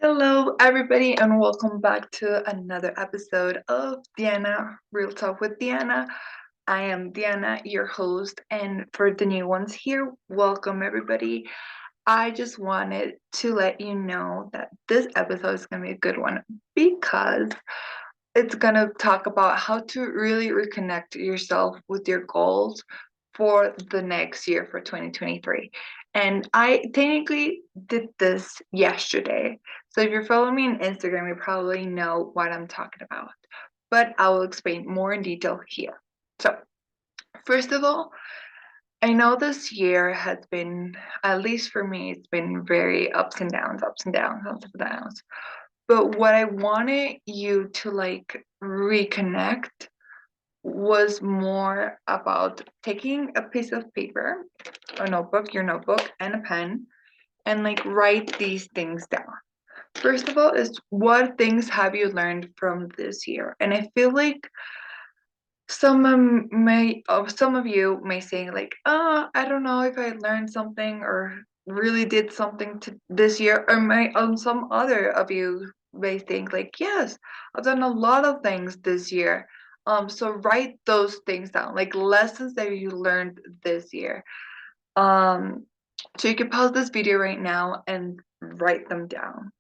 Hello, everybody, and welcome back to another episode of Diana Real Talk with Diana. I am Diana, your host, and for the new ones here, welcome everybody. I just wanted to let you know that this episode is going to be a good one because it's going to talk about how to really reconnect yourself with your goals for the next year for 2023. And I technically did this yesterday. So if you're following me on Instagram, you probably know what I'm talking about. But I will explain more in detail here. So, first of all, I know this year has been, at least for me, it's been very ups and downs, ups and downs, ups and downs. But what I wanted you to like reconnect was more about taking a piece of paper, a notebook, your notebook, and a pen, and like write these things down. First of all, is what things have you learned from this year? And I feel like some of you may say like, oh, I don't know if I learned something or really did something to this year, or some other of you may think like, yes, I've done a lot of things this year. So write those things down, like lessons that you learned this year. Um, so you can pause this video right now and write them down.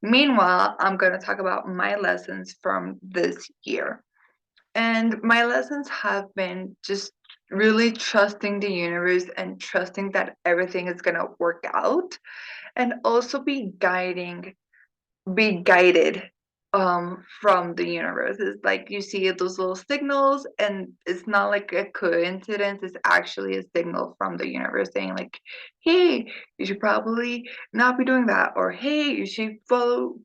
Meanwhile, I'm going to talk about my lessons from this year. And my lessons have been just really trusting the universe and trusting that everything is going to work out, and also be guided from the universe. It's like you see those little signals, and it's not like a coincidence, it's actually a signal from the universe saying like, hey, you should probably not be doing that, or hey, you should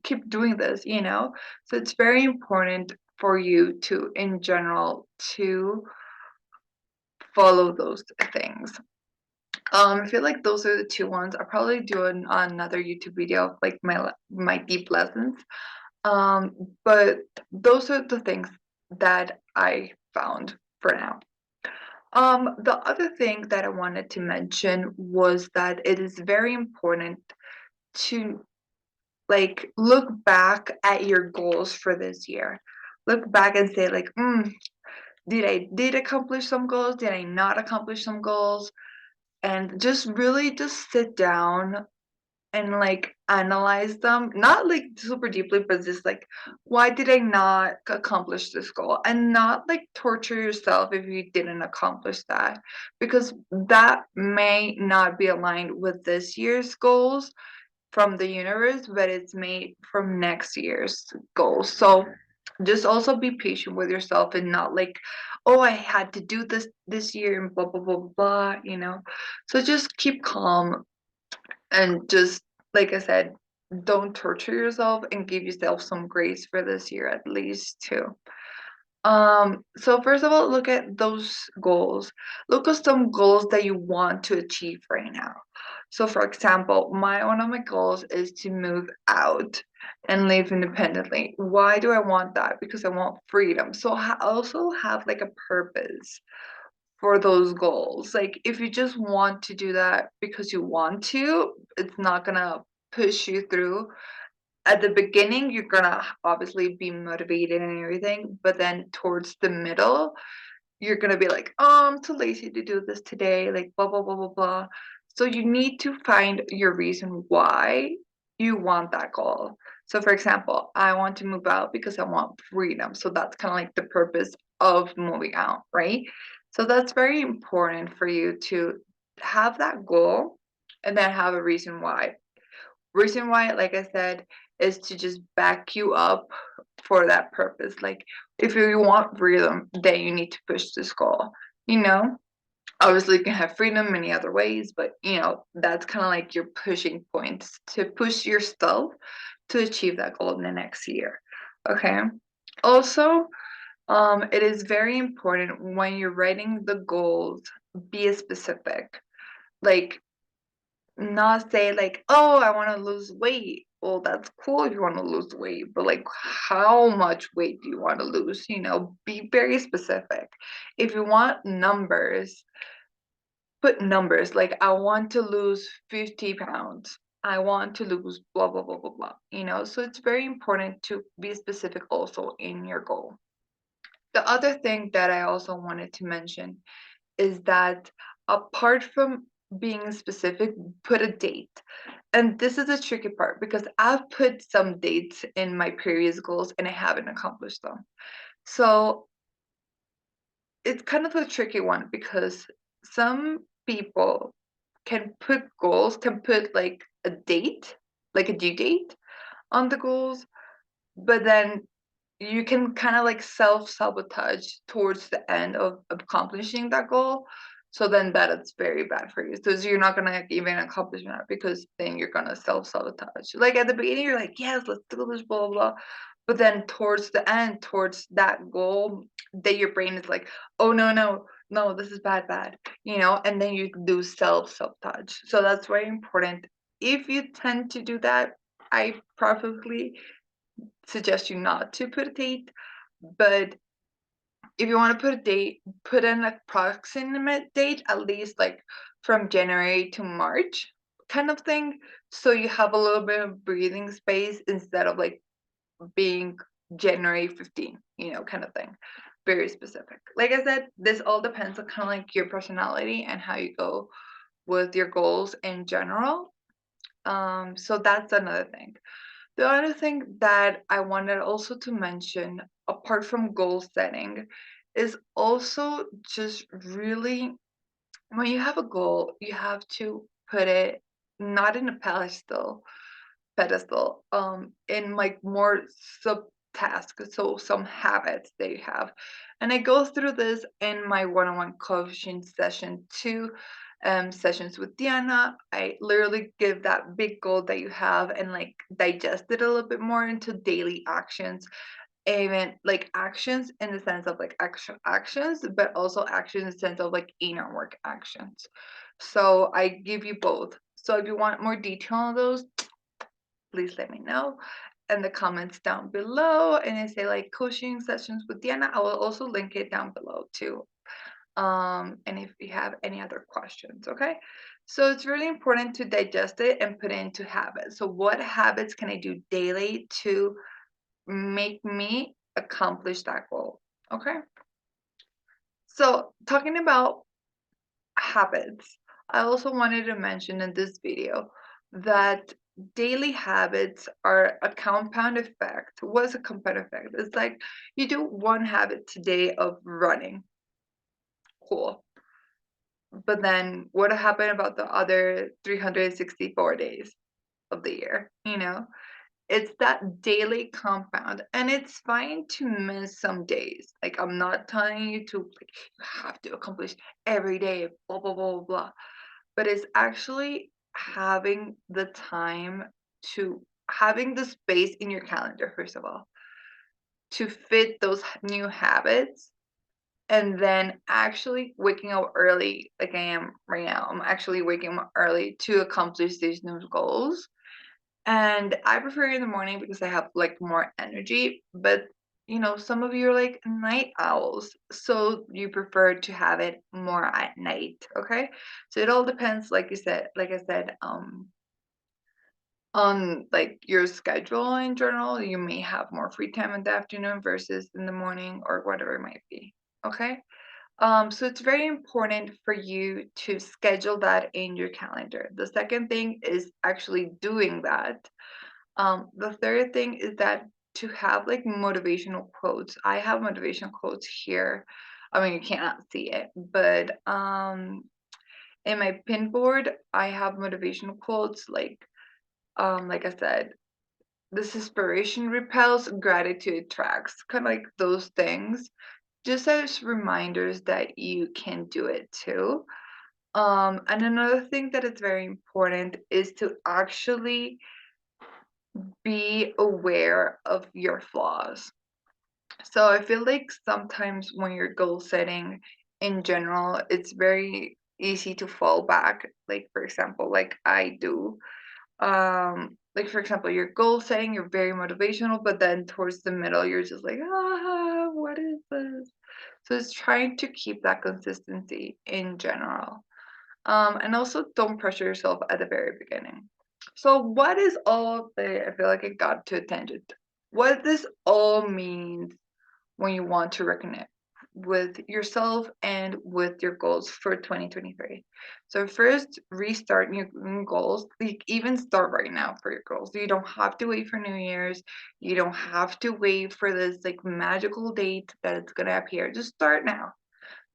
keep doing this. So it's very important for you to, in general, to follow those things. I feel like those are the two ones. I'll probably do another YouTube video of like my deep lessons. But those are the things that I found for now. The other thing that I wanted to mention was that it is very important to like look back at your goals for this year. Look back and say like, did accomplish some goals? Did I not accomplish some goals? And just really just sit down and like analyze them, not like super deeply, but just like, why did I not accomplish this goal? And not like torture yourself if you didn't accomplish that, because that may not be aligned with this year's goals from the universe, but it's made from next year's goals. So just also be patient with yourself and not like, oh, I had to do this year and blah blah blah blah. So just keep calm and just, like I said, don't torture yourself and give yourself some grace for this year at least too. So first of all, look at those goals. Look at some goals that you want to achieve right now. So for example, one of my goals is to move out and live independently. Why do I want that? Because I want freedom. So also have like a purpose for those goals. Like if you just want to do that because you want to, it's not gonna push you through. At the beginning, you're gonna obviously be motivated and everything, but then towards the middle, you're gonna be like, oh, I'm too lazy to do this today, like blah blah blah blah blah. So you need to find your reason why you want that goal. So for example, I want to move out because I want freedom. So that's kind of like the purpose of moving out, right? So that's very important for you to have that goal and then have a reason why. Reason why, like I said, is to just back you up for that purpose. Like if you want freedom, then you need to push this goal. You know, obviously you can have freedom many other ways, but that's kind of like your pushing points to push yourself to achieve that goal in the next year. Okay. Also, it is very important when you're writing the goals, be specific. Like not say like, oh, I want to lose weight. Well, that's cool if you want to lose weight, but like, how much weight do you want to lose? Be very specific. If you want numbers, put numbers like, I want to lose 50 pounds. I want to lose blah blah blah blah blah. So it's very important to be specific also in your goal. The other thing that I also wanted to mention is that apart from being specific, put a date. And this is a tricky part because I've put some dates in my previous goals and I haven't accomplished them. So it's kind of a tricky one because some people can put like a date, like a due date on the goals, but then you can kind of like self-sabotage towards the end of accomplishing that goal. So then that is very bad for you. So you're not gonna even accomplish that because then you're gonna self-sabotage. Like at the beginning, you're like, yes, let's do this, blah, blah, blah. But then towards the end, towards that goal, that your brain is like, oh no, no, no, this is bad, bad, and then you do self-sabotage. So that's very important. If you tend to do that, I probably suggest you not to put a date, but if you want to put a date, put an approximate date, at least like from January to March kind of thing. So you have a little bit of breathing space instead of like being January 15, kind of thing. Very specific. Like I said, this all depends on kind of like your personality and how you go with your goals in general. So that's another thing. The other thing that I wanted also to mention, apart from goal setting, is also just really when you have a goal, you have to put it not in a pedestal, in like more subtasks, so some habits that you have. And I go through this in my one-on-one coaching session too, sessions with Diana. I literally give that big goal that you have and like digest it a little bit more into daily actions, even like actions in the sense of like actions, but also actions in the sense of like inner work actions. So I give you both. So if you want more detail on those, please let me know in the comments down below. And I say like coaching sessions with Diana, I will also link it down below too. And if you have any other questions, okay? So it's really important to digest it and put it into habits. So what habits can I do daily to make me accomplish that goal? Okay. So talking about habits, I also wanted to mention in this video that daily habits are a compound effect. What's a compound effect? It's like you do one habit today of running. Cool. But then what happened about the other 364 days of the year? It's that daily compound, and it's fine to miss some days. Like, I'm not telling you to, like, you have to accomplish every day, blah, blah, blah, blah, blah. But it's actually having the time to having the space in your calendar, first of all, to fit those new habits, and then actually waking up early, like I am right now. I'm actually waking up early to accomplish these new goals. And I prefer in the morning because I have like more energy, but some of you are like night owls, so you prefer to have it more at night, okay? So it all depends, like I said, on like your schedule in general. You may have more free time in the afternoon versus in the morning or whatever it might be, okay? So it's very important for you to schedule that in your calendar. The second thing is actually doing that. The third thing is that to have like motivational quotes. I have motivational quotes here. I mean, you cannot see it, but in my pin board, I have motivational quotes like I said, this inspiration repels, gratitude attracts, kind of like those things, just as reminders that you can do it too. And another thing that is very important is to actually be aware of your flaws. So I feel like sometimes when you're goal setting in general, it's very easy to fall back. Like for example, like I do. Like for example, you're goal setting, you're very motivational, but then towards the middle, you're just like, what is this? So it's trying to keep that consistency in general. And also don't pressure yourself at the very beginning. So what is all the I feel like it got to attention. What this all means when you want to reconnect with yourself and with your goals for 2023. So first, restart your goals. Like even start right now for your goals. You don't have to wait for New Year's. You don't have to wait for this like magical date that it's gonna appear. Just start now.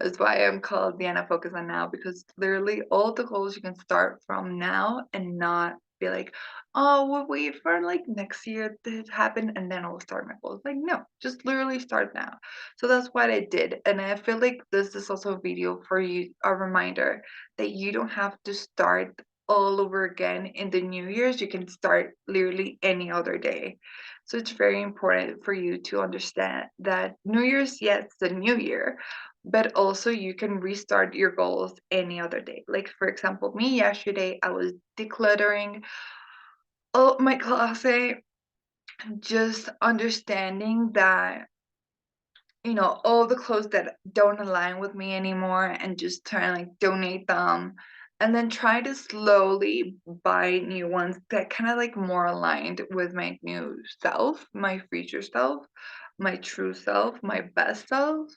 That's why I'm called Diana Focus on Now, because literally all the goals you can start from now and not be like, oh, we'll wait for like next year to happen and then I'll start my goals. Like, no, just literally start now. So that's what I did. And I feel like this is also a video for you, a reminder that you don't have to start all over again in the New Year's. You can start literally any other day. So it's very important for you to understand that New Year's, yes, the new year, but also you can restart your goals any other day. Like for example, me yesterday, I was decluttering all my closet, just understanding that all the clothes that don't align with me anymore and just try to like donate them and then try to slowly buy new ones that kind of like more aligned with my new self, my future self, my true self, my best self.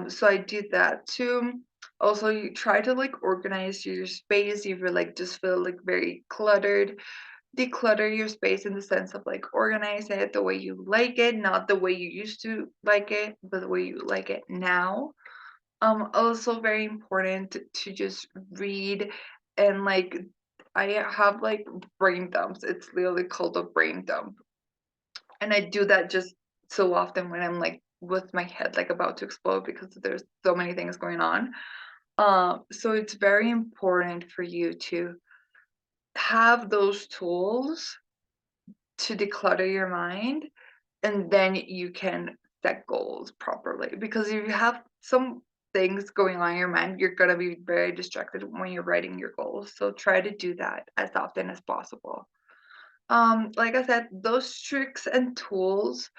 So I did that too. Also, you try to like organize your space if you like just feel like very cluttered. Declutter your space in the sense of like organize it the way you like it, not the way you used to like it, but the way you like it now. Also very important to just read and like I have like brain dumps. It's literally called a brain dump. And I do that just so often when I'm like with my head like about to explode because there's so many things going on. So it's very important for you to have those tools to declutter your mind, and then you can set goals properly. Because if you have some things going on in your mind, you're gonna be very distracted when you're writing your goals. So try to do that as often as possible. Like I said, those tricks and tools,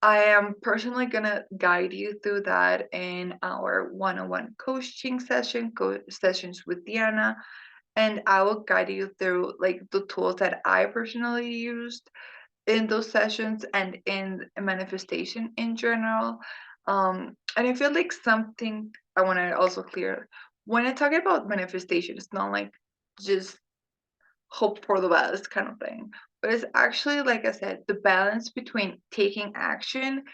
I am personally gonna guide you through that in our one-on-one coaching sessions with Diana, and I will guide you through like the tools that I personally used in those sessions and in manifestation in general. And I feel like something I want to also clear when I talk about manifestation, it's not like just hope for the best kind of thing. But it's actually, like I said, the balance between taking action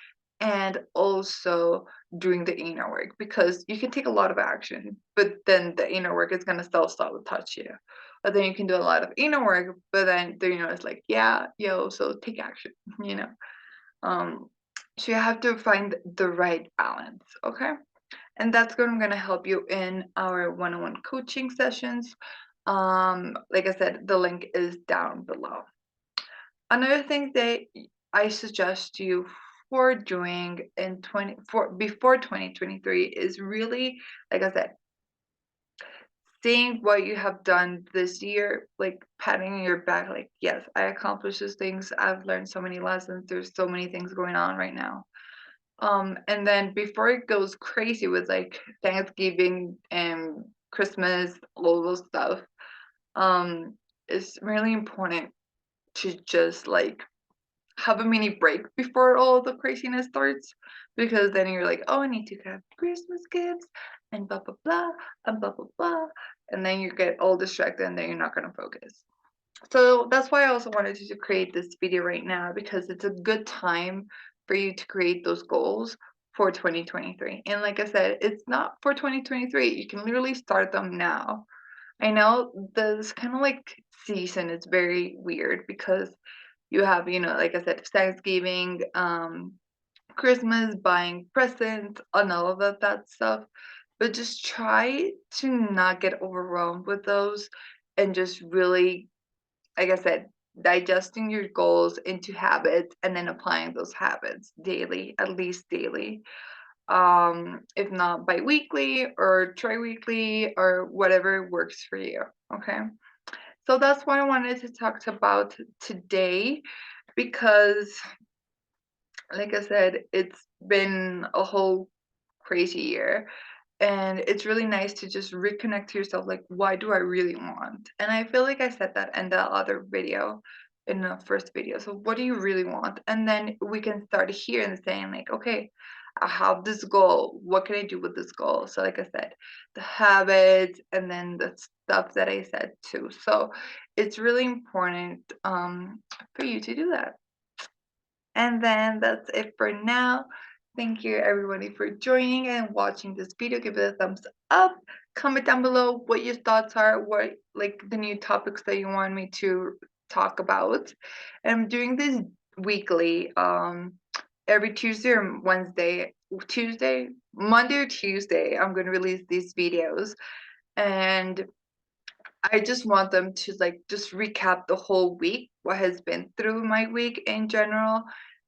and also doing the inner work, because you can take a lot of action, but then the inner work is going to still sabotage you. But then you can do a lot of inner work, but then the inner is like, yeah, yo, so take action, you know? Um, so you have to find the right balance, okay? And that's what I'm going to help you in our one-on-one coaching sessions. Like I said, the link is down below. Another thing that I suggest you for doing in before 2023 is really, like I said, seeing what you have done this year, like patting your back, like, yes, I accomplished these things. I've learned so many lessons. There's so many things going on right now. And then before it goes crazy with like Thanksgiving and Christmas, all those stuff, it's really important to just like have a mini break before all the craziness starts, because then you're like, oh, I need to have Christmas gifts and blah blah blah and blah blah blah, and then you get all distracted and then you're not gonna focus. So that's why I also wanted to create this video right now, because it's a good time for you to create those goals for 2023. And like I said, it's not for 2023. You can literally start them now. I know this kind of like season is very weird because you have, like I said, Thanksgiving, Christmas, buying presents, and all of that stuff. But just try to not get overwhelmed with those and just really, like I said, digesting your goals into habits and then applying those habits daily, at least daily. If not bi-weekly or tri-weekly or whatever works for you. Okay. So that's what I wanted to talk about today, because like I said, it's been a whole crazy year. And it's really nice to just reconnect to yourself, like, "Why do I really want?" And I feel like I said that in the other video, in the first video. So what do you really want? And then we can start here and saying like, "Okay, I have this goal. What can I do with this goal?" So like I said, the habits and then the stuff that I said too. So it's really important for you to do that. And then that's it for now. Thank you everybody for joining and watching this video. Give it a thumbs up. Comment down below what your thoughts are, what like the new topics that you want me to talk about. And I'm doing this weekly, every Tuesday or Wednesday, Monday or Tuesday, I'm gonna release these videos. And I just want them to like just recap the whole week, what has been through my week in general.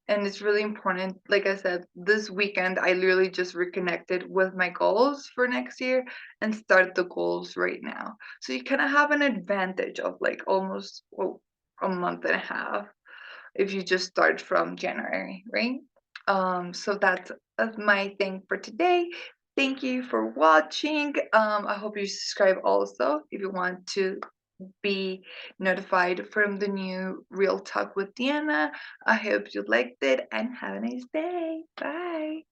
And it's really important. Like I said, this weekend, I literally just reconnected with my goals for next year and start the goals right now. So you kind of have an advantage of like almost a month and a half if you just start from January, right? So that's my thing for today. Thank you for watching. I hope you subscribe also if you want to be notified from the new Real Talk with Diana. I hope you liked it and have a nice day. Bye.